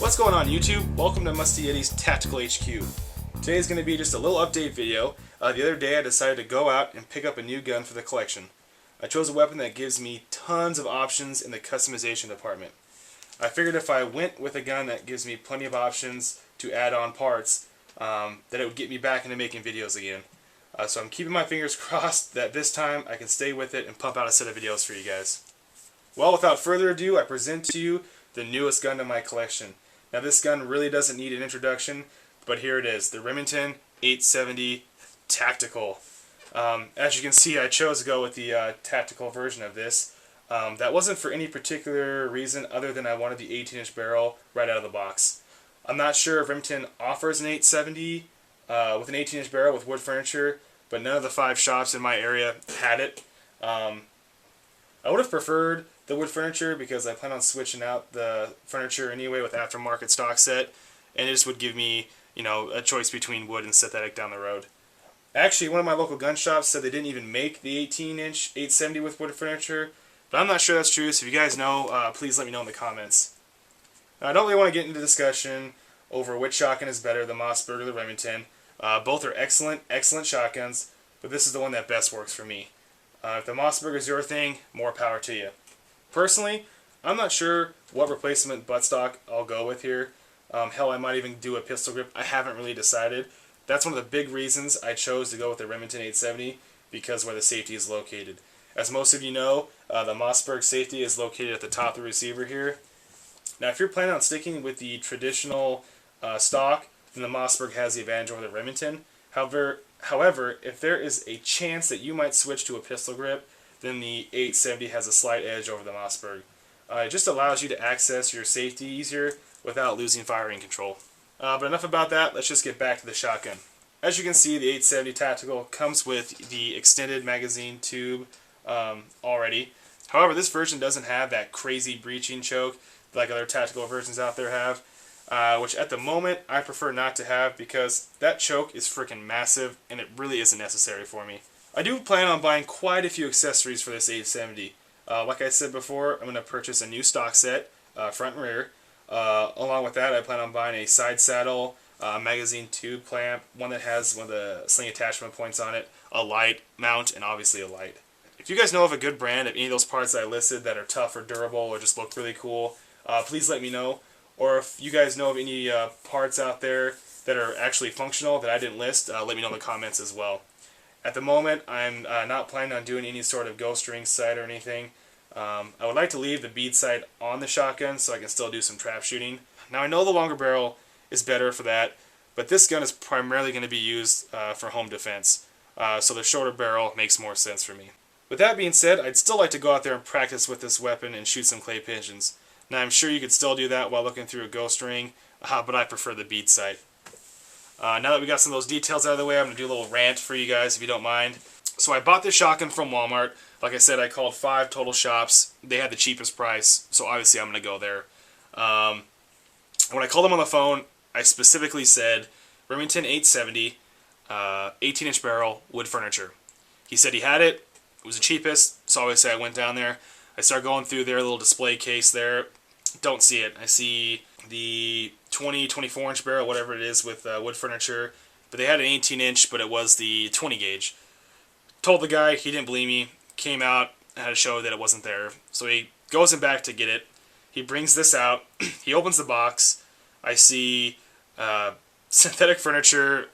What's going on YouTube? Welcome to Musty Yeti's Tactical HQ. Today's going to be just a little update video. The other day I decided to go out and pick up a new gun for the collection. I chose a weapon that gives me tons of options in the customization department. I figured if I went with a gun that gives me plenty of options to add on parts, that it would get me back into making videos again. So I'm keeping my fingers crossed that this time I can stay with it and pump out a set of videos for you guys. Well, without further ado, I present to you the newest gun in my collection. Now this gun really doesn't need an introduction, but here it is, the Remington 870 Tactical. As you can see, I chose to go with the tactical version of this. That wasn't for any particular reason other than I wanted the 18-inch barrel right out of the box. I'm not sure if Remington offers an 870 with an 18-inch barrel with wood furniture, but none of the 5 shops in my area had it. I would have preferred the wood furniture because I plan on switching out the furniture anyway with aftermarket stock set, and it just would give me, you know, a choice between wood and synthetic down the road. Actually, one of my local gun shops said they didn't even make the 18-inch 870 with wood furniture, but I'm not sure that's true, so if you guys know, please let me know in the comments. Now, I don't really want to get into discussion over which shotgun is better, the Mossberg or the Remington. Both are excellent shotguns, but this is the one that best works for me. If the Mossberg is your thing, more power to you. Personally, I'm not sure what replacement buttstock I'll go with here. Hell, I might even do a pistol grip. I haven't really decided. That's one of the big reasons I chose to go with the Remington 870, because where the safety is located. As most of you know, the Mossberg safety is located at the top of the receiver here. Now, if you're planning on sticking with the traditional stock, then the Mossberg has the advantage over the Remington. However, if there is a chance that you might switch to a pistol grip, then the 870 has a slight edge over the Mossberg. It just allows you to access your safety easier without losing firing control. But enough about that, let's just get back to the shotgun. As you can see, the 870 Tactical comes with the extended magazine tube already. However, this version doesn't have that crazy breeching choke like other tactical versions out there have, which at the moment I prefer not to have because that choke is freaking massive and it really isn't necessary for me. I do plan on buying quite a few accessories for this 870. Like I said before, I'm going to purchase a new stock set, front and rear. Along with that, I plan on buying a side saddle, magazine tube clamp, one that has one of the sling attachment points on it, a light mount, and obviously a light. If you guys know of a good brand of any of those parts that I listed that are tough or durable or just look really cool, please let me know. Or if you guys know of any parts out there that are actually functional that I didn't list, let me know in the comments as well. At the moment, I'm not planning on doing any sort of ghost ring sight or anything. I would like to leave the bead sight on the shotgun so I can still do some trap shooting. Now, I know the longer barrel is better for that, but this gun is primarily going to be used for home defense. So the shorter barrel makes more sense for me. With that being said, I'd still like to go out there and practice with this weapon and shoot some clay pigeons. Now, I'm sure you could still do that while looking through a ghost ring, but I prefer the bead sight. Now that we got some of those details out of the way, I'm going to do a little rant for you guys if you don't mind. So I bought this shotgun from Walmart. Like I said, I called 5 total shops. They had the cheapest price, so obviously I'm going to go there. When I called them on the phone, I specifically said, Remington 870, 18-inch barrel, wood furniture. He said he had it. It was the cheapest, so obviously I went down there. I started going through their little display case there. Don't see it. I see the 24-inch barrel, whatever it is, with wood furniture. But they had an 18-inch, but it was the 20 gauge. Told the guy, he didn't believe me. Came out, had to show that it wasn't there. So he goes in back to get it. He brings this out. He opens the box. I see synthetic furniture,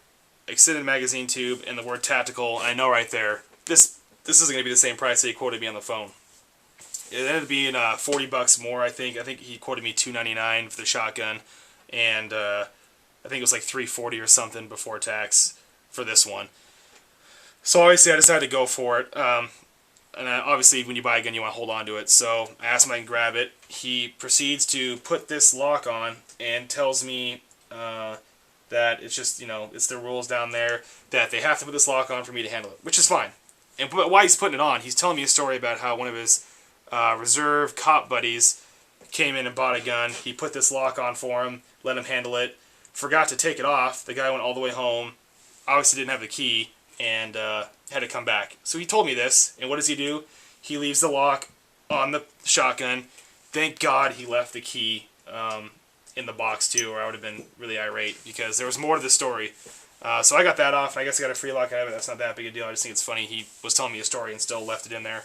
extended magazine tube, and the word tactical. I know right there, this isn't going to be the same price that he quoted me on the phone. It ended up being $40 more, I think. I think he quoted me $299 for the shotgun, and I think it was like $340 or something before tax for this one. So obviously I decided to go for it. And obviously when you buy a gun you want to hold on to it. So I asked him if I can grab it. He proceeds to put this lock on and tells me that it's just, you know, it's the rules down there that they have to put this lock on for me to handle it, which is fine. But while he's putting it on, he's telling me a story about how one of his reserve cop buddies came in and bought a gun. He put this lock on for him, let him handle it, forgot to take it off. The guy went all the way home, obviously didn't have the key, and had to come back. So he told me this, and what does he do? He leaves the lock on the shotgun. Thank God he left the key in the box too, or I would have been really irate because there was more to the story. So I got that off, and I guess I got a free lock out of it. That's not that big a deal. I just think it's funny he was telling me a story and still left it in there.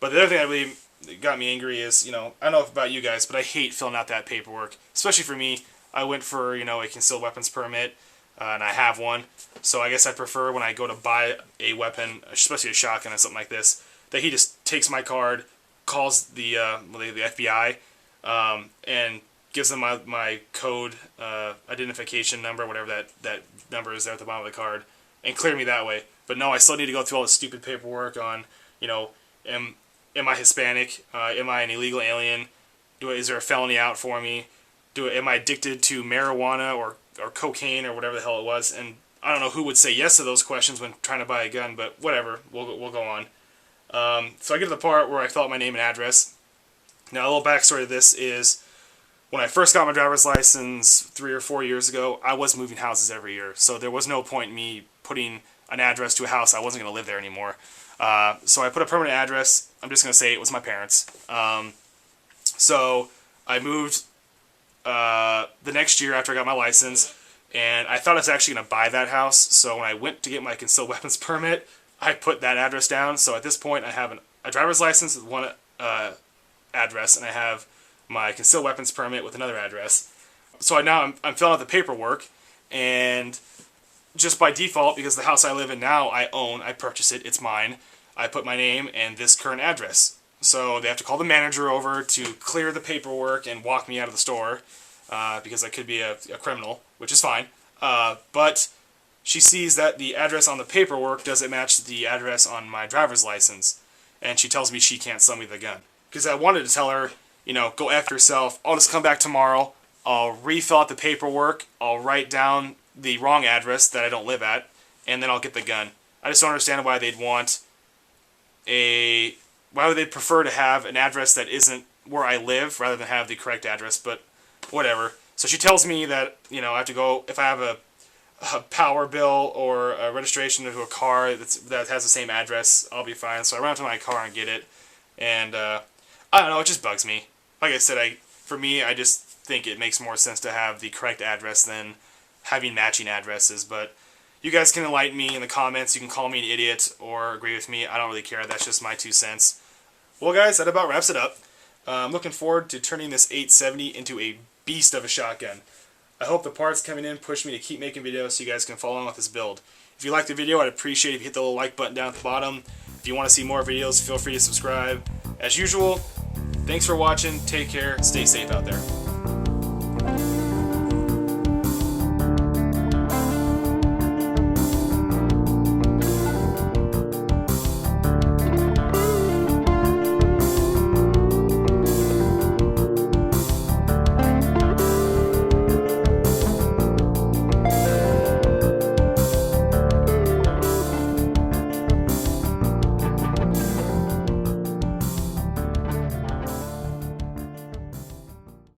But the other thing that really got me angry is, I don't know about you guys, but I hate filling out that paperwork, especially for me. I went for, a concealed weapons permit, and I have one. So I guess I prefer when I go to buy a weapon, especially a shotgun or something like this, that he just takes my card, calls the FBI, and gives them my code, identification number, whatever that number is there at the bottom of the card, and clear me that way. But no, I still need to go through all this stupid paperwork on, am I Hispanic? Am I an illegal alien? Is there a felony out for me? Am I addicted to marijuana or cocaine or whatever the hell it was? And I don't know who would say yes to those questions when trying to buy a gun, but whatever, we'll go on. So I get to the part where I fill out my name and address. Now, a little backstory to this is, when I first got my driver's license 3 or 4 years ago, I was moving houses every year, so there was no point in me putting an address to a house. I wasn't going to live there anymore. So I put a permanent address. I'm just going to say it was my parents. So I moved the next year after I got my license, and I thought I was actually going to buy that house. So when I went to get my concealed weapons permit, I put that address down. So at this point, I have a driver's license with one address, and I have my concealed weapons permit with another address. So now I'm filling out the paperwork, and just by default, because the house I live in now I own, I purchased it, it's mine, I put my name and this current address. So they have to call the manager over to clear the paperwork and walk me out of the store, because I could be a criminal, which is fine. But she sees that the address on the paperwork doesn't match the address on my driver's license, and she tells me she can't sell me the gun. Because I wanted to tell her, go F yourself, I'll just come back tomorrow, I'll refill out the paperwork, I'll write down the wrong address that I don't live at, and then I'll get the gun. I just don't understand why they'd why would they prefer to have an address that isn't where I live rather than have the correct address, but whatever. So she tells me that, I have to go, if I have a power bill or a registration to a car that has the same address, I'll be fine. So I run out to my car and get it, and I don't know, it just bugs me. Like I said, for me, I just think it makes more sense to have the correct address than having matching addresses. But you guys can enlighten me in the comments. You can call me an idiot or agree with me. I don't really care. That's just my 2 cents. Well, guys, that about wraps it up. I'm looking forward to turning this 870 into a beast of a shotgun. I hope the parts coming in push me to keep making videos so you guys can follow along with this build. If you liked the video, I'd appreciate it if you hit the little like button down at the bottom. If you want to see more videos, feel free to subscribe. As usual, thanks for watching. Take care. Stay safe out there.